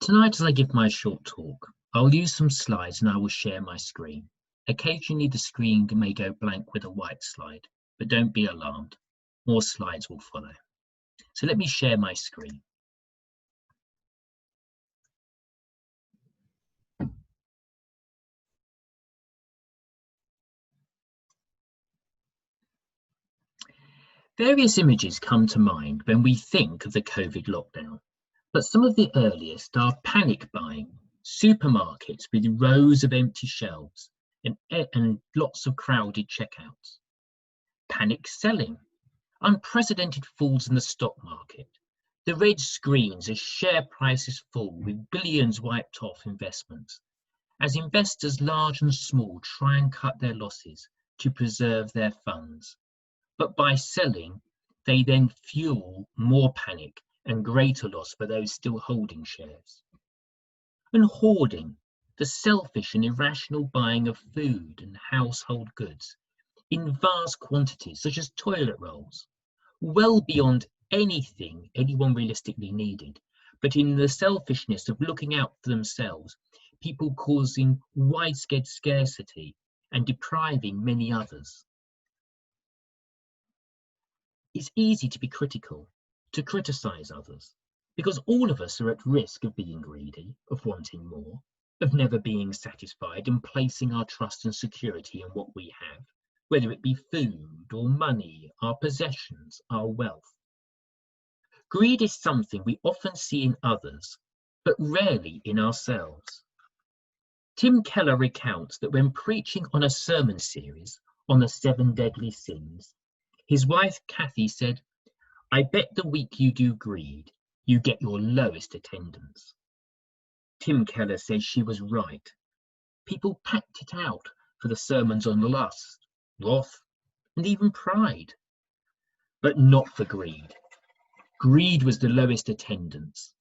Tonight, as I give my short talk, I'll use some slides and I will share my screen. Occasionally the screen may go blank with a white slide, but don't be alarmed. More slides will follow. So let me share my screen. Various images come to mind when we think of the COVID lockdown, but some of the earliest are panic buying, supermarkets with rows of empty shelves and lots of crowded checkouts. Panic selling, unprecedented falls in the stock market, the red screens as share prices fall with billions wiped off investments, as investors large and small try and cut their losses to preserve their funds. But by selling, they then fuel more panic and greater loss for those still holding shares. And hoarding, the selfish and irrational buying of food and household goods in vast quantities, such as toilet rolls, well beyond anything anyone realistically needed, but in the selfishness of looking out for themselves, people causing widespread scarcity and depriving many others. It's easy to be critical, to criticize others, because all of us are at risk of being greedy, of wanting more, of never being satisfied and placing our trust and security in what we have, whether it be food or money, our possessions, our wealth. Greed is something we often see in others, but rarely in ourselves. Tim Keller recounts that when preaching on a sermon series on the 7 deadly sins, his wife Kathy said, "I bet the week you do greed, you get your lowest attendance." Tim Keller says she was right. People packed it out for the sermons on lust, wrath, and even pride, but not for greed. Greed was the lowest attendance.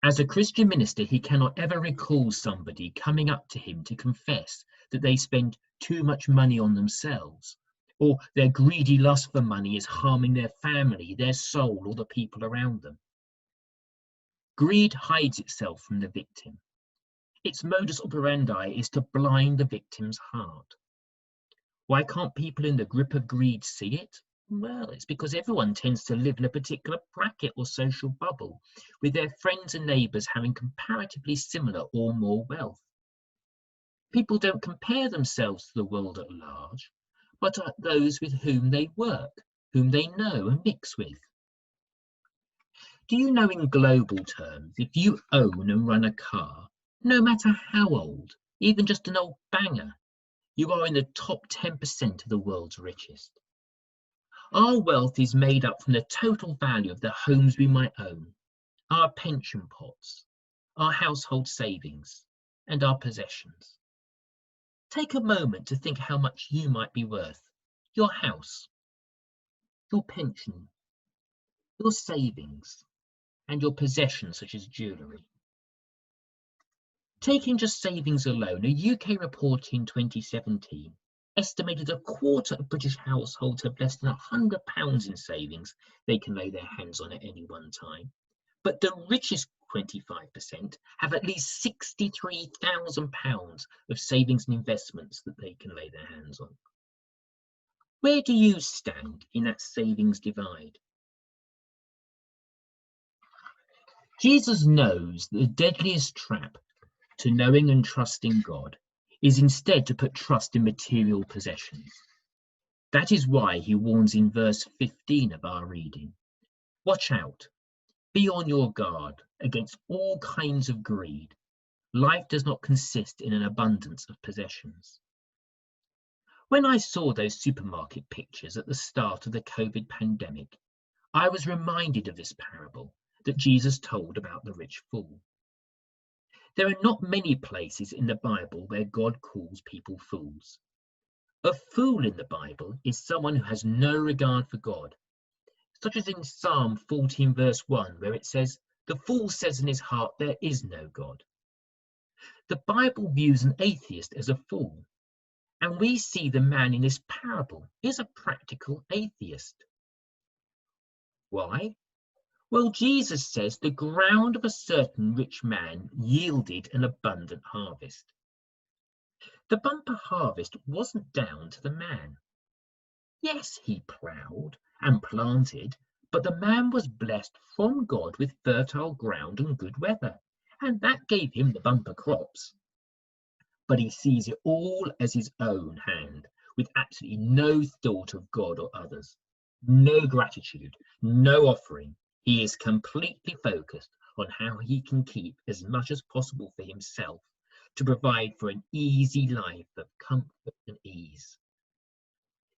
As a Christian minister, he cannot ever recall somebody coming up to him to confess that they spend too much money on themselves, or their greedy lust for money is harming their family, their soul, or the people around them. Greed hides itself from the victim. Its modus operandi is to blind the victim's heart. Why can't people in the grip of greed see it? Well, it's because everyone tends to live in a particular bracket or social bubble, with their friends and neighbours having comparatively similar or more wealth. People don't compare themselves to the world at large, but are those with whom they work, whom they know and mix with. Do you know, in global terms, if you own and run a car, no matter how old, even just an old banger, you are in the top 10% of the world's richest. Our wealth is made up from the total value of the homes we might own, our pension pots, our household savings, and our possessions. Take a moment to think how much you might be worth. Your house, your pension, your savings, and your possessions such as jewellery. Taking just savings alone, a UK report in 2017 estimated a quarter of British households have less than £100 in savings they can lay their hands on at any one time. But the richest 25% have at least £63,000 of savings and investments that they can lay their hands on. Where do you stand in that savings divide? Jesus knows that the deadliest trap to knowing and trusting God is instead to put trust in material possessions. That is why he warns in verse 15 of our reading, "Watch out, be on your guard against all kinds of greed. Life does not consist in an abundance of possessions." When I saw those supermarket pictures at the start of the COVID pandemic, I was reminded of this parable that Jesus told about the rich fool. There are not many places in the Bible where God calls people fools. A fool in the Bible is someone who has no regard for God, such as in Psalm 14 verse 1, where it says, "The fool says in his heart, there is no God." The Bible views an atheist as a fool, and we see the man in this parable is a practical atheist. Why? Well, Jesus says the ground of a certain rich man yielded an abundant harvest. The bumper harvest wasn't down to the man. Yes, he ploughed and planted, but the man was blessed from God with fertile ground and good weather, and that gave him the bumper crops. But he sees it all as his own hand, with absolutely no thought of God or others, no gratitude, no offering. He is completely focused on how he can keep as much as possible for himself to provide for an easy life of comfort and ease.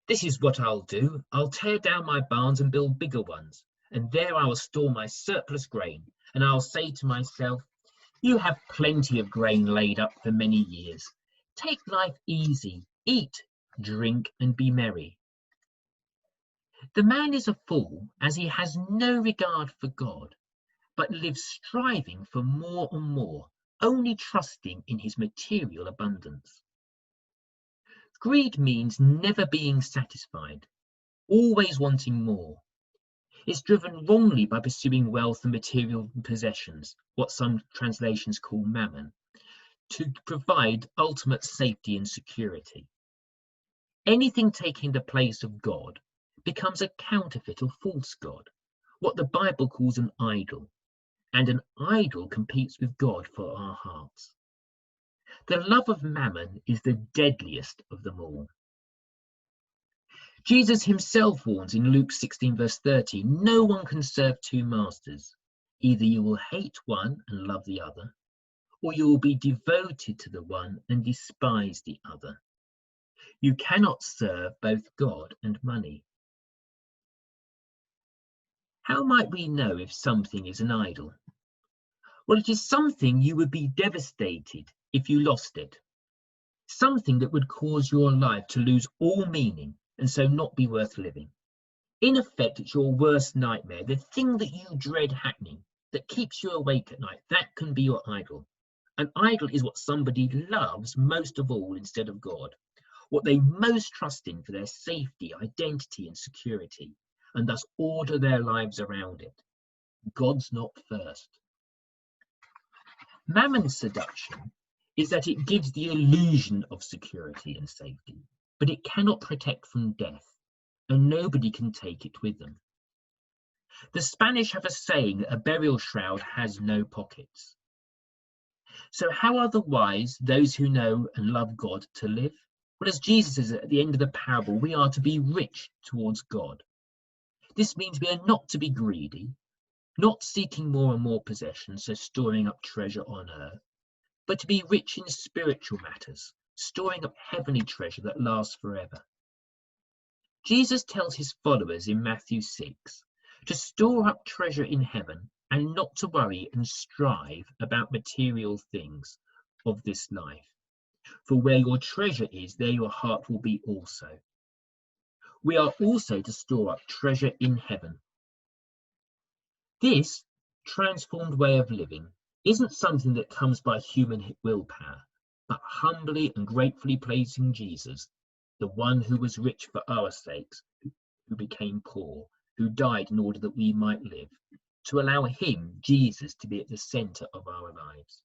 This is what I'll do. I'll tear down my barns and build bigger ones, and there I will store my surplus grain, and I'll say to myself, you have plenty of grain laid up for many years. Take life easy, eat, drink, and be merry. The man is a fool, as he has no regard for God, but lives striving for more and more, only trusting in his material abundance. Greed means never being satisfied, always wanting more. It's driven wrongly by pursuing wealth and material possessions, what some translations call mammon, to provide ultimate safety and security. Anything taking the place of God becomes a counterfeit or false god, what the Bible calls an idol, and an idol competes with God for our hearts. The love of mammon is the deadliest of them all. Jesus himself warns in Luke 16 verse 30, no one can serve two masters. Either you will hate one and love the other, or you will be devoted to the one and despise the other. You cannot serve both God and money. How might we know if something is an idol? Well, it is something you would be devastated if you lost it. Something that would cause your life to lose all meaning and so not be worth living. In effect, it's your worst nightmare, the thing that you dread happening, that keeps you awake at night. That can be your idol. An idol is what somebody loves most of all instead of God, what they most trust in for their safety, identity, and security, and thus order their lives around it. God's not first. Mammon's seduction is that it gives the illusion of security and safety, but it cannot protect from death, and nobody can take it with them. The Spanish have a saying that a burial shroud has no pockets. So how are the wise, those who know and love God, to live? Well, as Jesus says at the end of the parable, we are to be rich towards God. This means we are not to be greedy, not seeking more and more possessions, so storing up treasure on earth, but to be rich in spiritual matters, storing up heavenly treasure that lasts forever. Jesus tells his followers in Matthew 6 to store up treasure in heaven and not to worry and strive about material things of this life. For where your treasure is, there your heart will be also. We are also to store up treasure in heaven. This transformed way of living isn't something that comes by human willpower, but humbly and gratefully praising Jesus, the one who was rich for our sakes, who became poor, who died in order that we might live, to allow him, Jesus, to be at the center of our lives.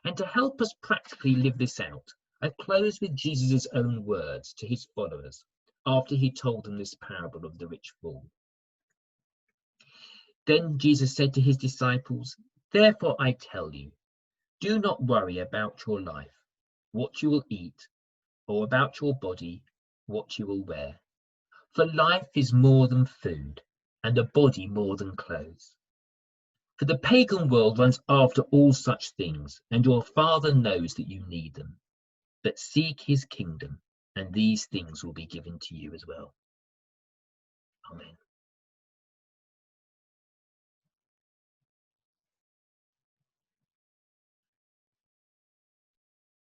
And to help us practically live this out, I close with Jesus' own words to his followers after he told them this parable of the rich fool. Then Jesus said to his disciples, therefore I tell you, do not worry about your life, what you will eat, or about your body, what you will wear. For life is more than food, and the body more than clothes. For the pagan world runs after all such things, and your Father knows that you need them. But seek his kingdom, and these things will be given to you as well.